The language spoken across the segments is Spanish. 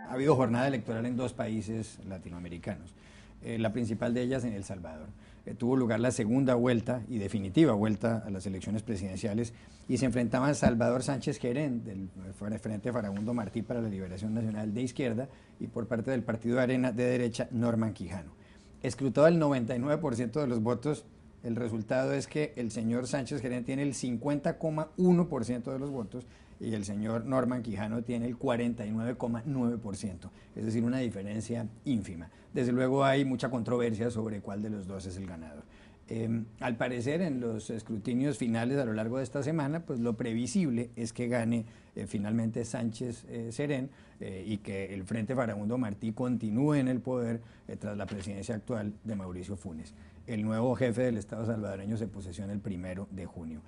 Ha habido jornada electoral en dos países latinoamericanos, la principal de ellas en El Salvador. Tuvo lugar la segunda vuelta y definitiva vuelta a las elecciones presidenciales y se enfrentaban Salvador Sánchez Gerén del Frente Farabundo Martí para la Liberación Nacional de izquierda y por parte del Partido de Arena de derecha Norman Quijano. Escrutado el 99% de los votos, el resultado es que el señor Sánchez Gerén tiene el 50,1% de los votos y el señor Norman Quijano tiene el 49,9%, es decir, una diferencia ínfima. Desde luego hay mucha controversia sobre cuál de los dos es el ganador. Al parecer, en los escrutinios finales a lo largo de esta semana, pues lo previsible es que gane finalmente Sánchez Gerén y que el Frente Farabundo Martí continúe en el poder tras la presidencia actual de Mauricio Funes. El nuevo jefe del Estado salvadoreño se posesiona el 1 de junio.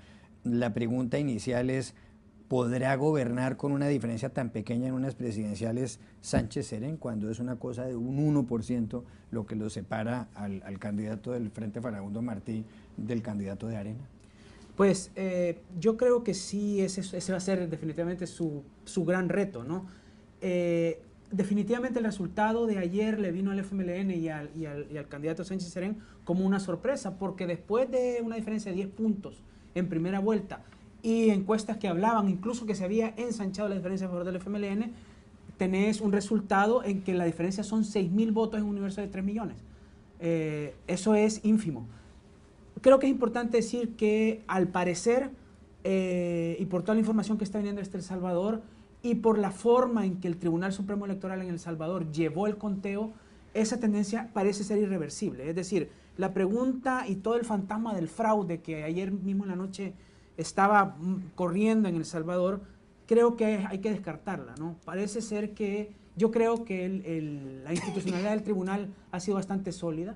La pregunta inicial es: ¿podrá gobernar con una diferencia tan pequeña en unas presidenciales Sánchez Gerén cuando es una cosa de un 1% lo que lo separa al candidato del Frente Farabundo Martí del candidato de Arena? Pues yo creo que sí, ese va a ser definitivamente su gran reto, ¿no? Definitivamente el resultado de ayer le vino al FMLN y al candidato Sánchez Gerén como una sorpresa, porque después de una diferencia de 10 puntos en primera vuelta, y encuestas que hablaban incluso que se había ensanchado la diferencia a favor del FMLN, tenés un resultado en que la diferencia son 6.000 votos en un universo de 3 millones. Eso es ínfimo. Creo que es importante decir que al parecer, y por toda la información que está viniendo desde El Salvador, y por la forma en que el Tribunal Supremo Electoral en El Salvador llevó el conteo, esa tendencia parece ser irreversible. Es decir, la pregunta y todo el fantasma del fraude que ayer mismo en la noche estaba corriendo en El Salvador, creo que hay que descartarla, ¿no? Parece ser que, yo creo que la institucionalidad del tribunal ha sido bastante sólida,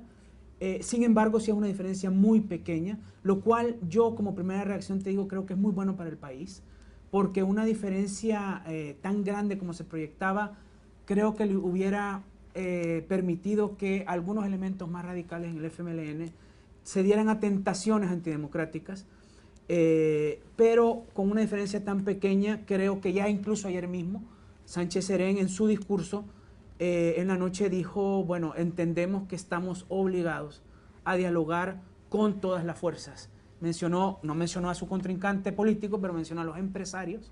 sin embargo sí hay una diferencia muy pequeña, lo cual yo como primera reacción te digo creo que es muy bueno para el país, porque una diferencia tan grande como se proyectaba, creo que le hubiera permitido que algunos elementos más radicales en el FMLN se dieran a tentaciones antidemocráticas, pero con una diferencia tan pequeña, creo que ya incluso ayer mismo Sánchez Gerén en su discurso en la noche dijo, bueno, entendemos que estamos obligados a dialogar con todas las fuerzas. No mencionó a su contrincante político, pero mencionó a los empresarios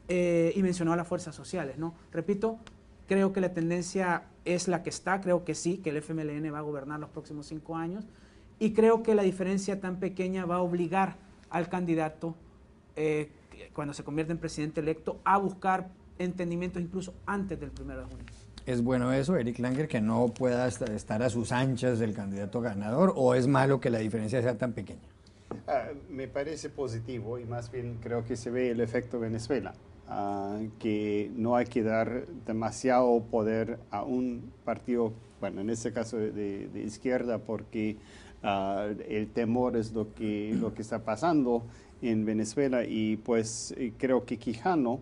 y mencionó a las fuerzas sociales, ¿no? Repito, creo que la tendencia es la que está, creo que sí, que el FMLN va a gobernar los próximos 5 años y creo que la diferencia tan pequeña va a obligar al candidato, cuando se convierte en presidente electo, a buscar entendimientos incluso antes del 1 de junio. ¿Es bueno eso, Eric Langer, que no pueda estar a sus anchas el candidato ganador, o es malo que la diferencia sea tan pequeña? Me parece positivo y más bien creo que se ve el efecto Venezuela, que no hay que dar demasiado poder a un partido, bueno, en este caso de izquierda, porque el temor es lo que está pasando en Venezuela y pues creo que Quijano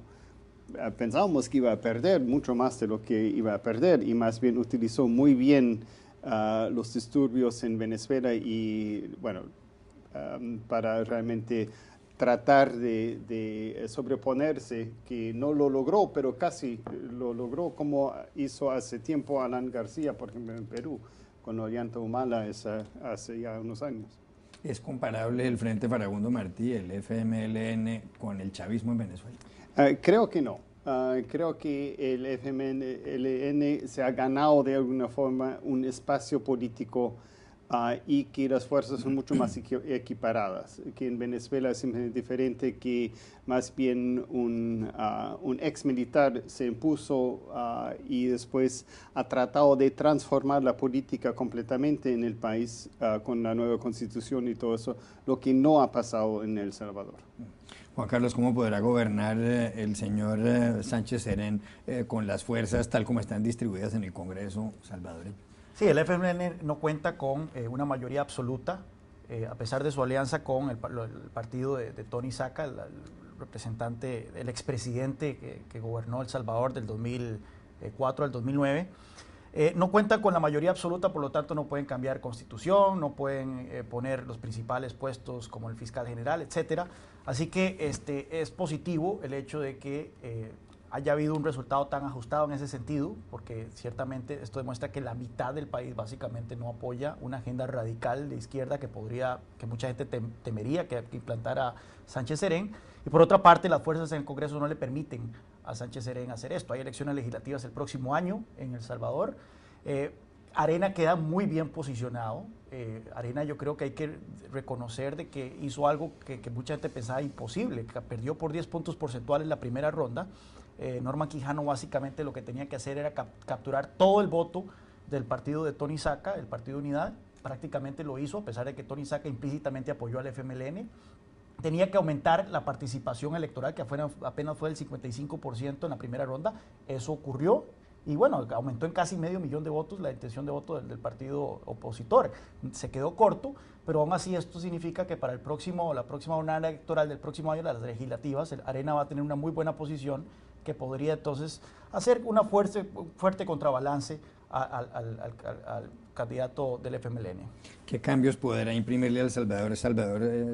pensábamos que iba a perder mucho más de lo que iba a perder y más bien utilizó muy bien los disturbios en Venezuela y bueno, para realmente tratar de sobreponerse, que no lo logró, pero casi lo logró como hizo hace tiempo Alan García, por ejemplo, en Perú, con Ollanta Humala hace ya unos años. ¿Es comparable el Frente Farabundo Martí, el FMLN, con el chavismo en Venezuela? Creo que no. Creo que el FMLN se ha ganado de alguna forma un espacio político y que las fuerzas son mucho más equiparadas, que en Venezuela es simplemente diferente, que más bien un ex militar se impuso y después ha tratado de transformar la política completamente en el país con la nueva constitución y todo eso, lo que no ha pasado en El Salvador. Juan Carlos, ¿cómo podrá gobernar el señor Sánchez Gerén con las fuerzas tal como están distribuidas en el Congreso salvadoreño? Sí, el FMLN no cuenta con una mayoría absoluta, a pesar de su alianza con el partido de Tony Saca, el representante, el expresidente que gobernó El Salvador del 2004 al 2009. No cuentan con la mayoría absoluta, por lo tanto no pueden cambiar constitución, no pueden poner los principales puestos como el fiscal general, etcétera. Así que es positivo el hecho de que haya habido un resultado tan ajustado en ese sentido, porque ciertamente esto demuestra que la mitad del país básicamente no apoya una agenda radical de izquierda que mucha gente temería que implantara Sánchez Serén. Y por otra parte, las fuerzas en el Congreso no le permiten a Sánchez Serén hacer esto. Hay elecciones legislativas el próximo año en El Salvador. Arena queda muy bien posicionado. Arena, yo creo que hay que reconocer de que hizo algo que mucha gente pensaba imposible, que perdió por 10 puntos porcentuales la primera ronda. Norman Quijano básicamente lo que tenía que hacer era capturar todo el voto del partido de Tony Saca, el Partido Unidad. Prácticamente lo hizo, a pesar de que Tony Saca implícitamente apoyó al FMLN. Tenía que aumentar la participación electoral, que apenas fue del 55% en la primera ronda. Eso ocurrió. Y bueno, aumentó en casi medio millón de votos la intención de voto del partido opositor. Se quedó corto, pero aún así esto significa que para la próxima jornada electoral del próximo año, las legislativas, Arena va a tener una muy buena posición que podría entonces hacer una fuerte contrabalance al candidato del FMLN. ¿Qué cambios podrá imprimirle al Salvador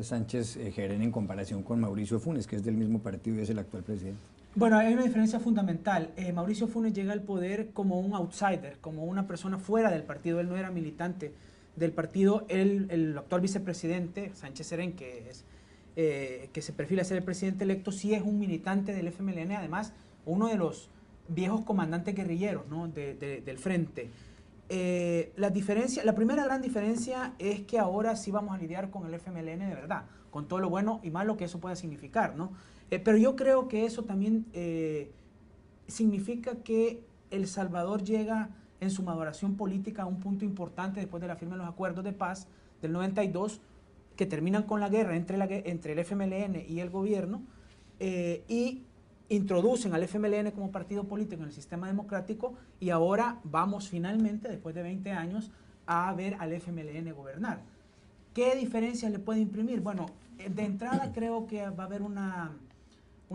Sánchez Serén en comparación con Mauricio Funes, que es del mismo partido y es el actual presidente? Bueno, hay una diferencia fundamental. Mauricio Funes llega al poder como un outsider, como una persona fuera del partido. Él no era militante del partido. El actual vicepresidente, Sánchez Serén, que se perfila a ser el presidente electo, sí es un militante del FMLN, además uno de los viejos comandantes guerrilleros, ¿no? del frente. La primera gran diferencia es que ahora sí vamos a lidiar con el FMLN de verdad, con todo lo bueno y malo que eso pueda significar, ¿no? Pero yo creo que eso también significa que El Salvador llega en su maduración política a un punto importante después de la firma de los acuerdos de paz del 92, que terminan con la guerra entre el FMLN y el gobierno, y introducen al FMLN como partido político en el sistema democrático, y ahora vamos finalmente, después de 20 años, a ver al FMLN gobernar. ¿Qué diferencias le puede imprimir? Bueno, de entrada creo que va a haber una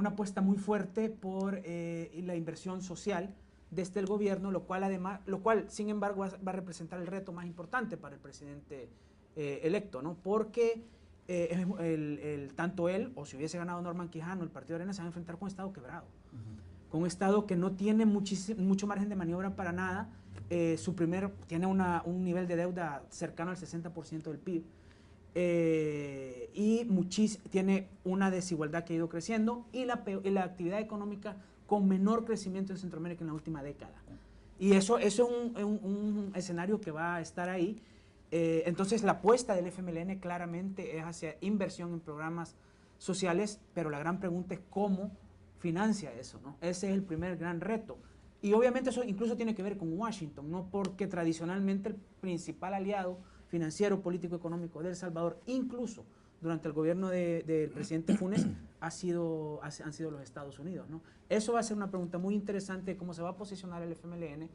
apuesta muy fuerte por la inversión social desde el gobierno, lo cual sin embargo va a representar el reto más importante para el presidente electo, ¿no? Porque tanto él, o si hubiese ganado Norman Quijano, el partido de Arena, se va a enfrentar con un Estado quebrado, con un Estado que no tiene mucho margen de maniobra para nada. Tiene un nivel de deuda cercano al 60% del PIB. Y tiene una desigualdad que ha ido creciendo, y la actividad económica con menor crecimiento en Centroamérica en la última década. Y eso es un escenario que va a estar ahí. Entonces la apuesta del FMLN claramente es hacia inversión en programas sociales, pero la gran pregunta es cómo financia eso, ¿no? Ese es el primer gran reto. Y obviamente eso incluso tiene que ver con Washington, ¿no? Porque tradicionalmente el principal aliado financiero, político, económico de El Salvador, incluso durante el gobierno del presidente Funes, han sido los Estados Unidos, ¿no? Eso va a ser una pregunta muy interesante de cómo se va a posicionar el FMLN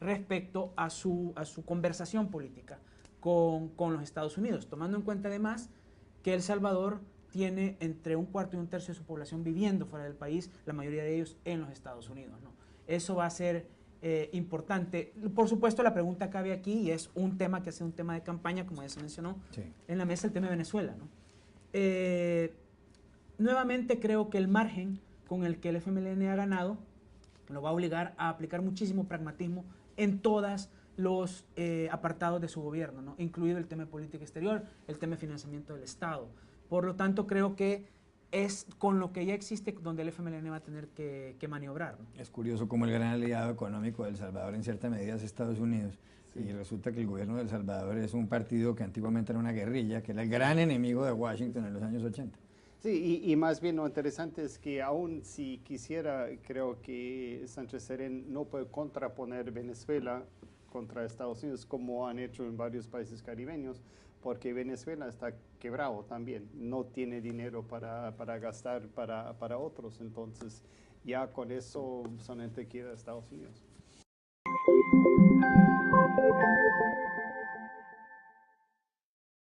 respecto a su conversación política con los Estados Unidos, tomando en cuenta además que El Salvador tiene entre un cuarto y un tercio de su población viviendo fuera del país, la mayoría de ellos en los Estados Unidos, ¿no? Eso va a ser importante. Por supuesto, la pregunta cabe aquí, y es un tema que ha sido un tema de campaña, como ya se mencionó, sí, en la mesa, el tema de Venezuela, ¿no? Nuevamente creo que el margen con el que el FMLN ha ganado lo va a obligar a aplicar muchísimo pragmatismo en todos los apartados de su gobierno, ¿no? Incluido el tema de política exterior, el tema de financiamiento del Estado. Por lo tanto, creo que es con lo que ya existe donde el FMLN va a tener que maniobrar, ¿no? Es curioso cómo el gran aliado económico de El Salvador en cierta medida es Estados Unidos. Sí. Y resulta que el gobierno de El Salvador es un partido que antiguamente era una guerrilla, que era el gran enemigo de Washington en los años 80. Sí, y más bien lo interesante es que aún si quisiera, creo que Sánchez Serén no puede contraponer Venezuela contra Estados Unidos como han hecho en varios países caribeños, porque Venezuela está quebrado también, no tiene dinero para gastar para otros, entonces ya con eso solamente queda Estados Unidos.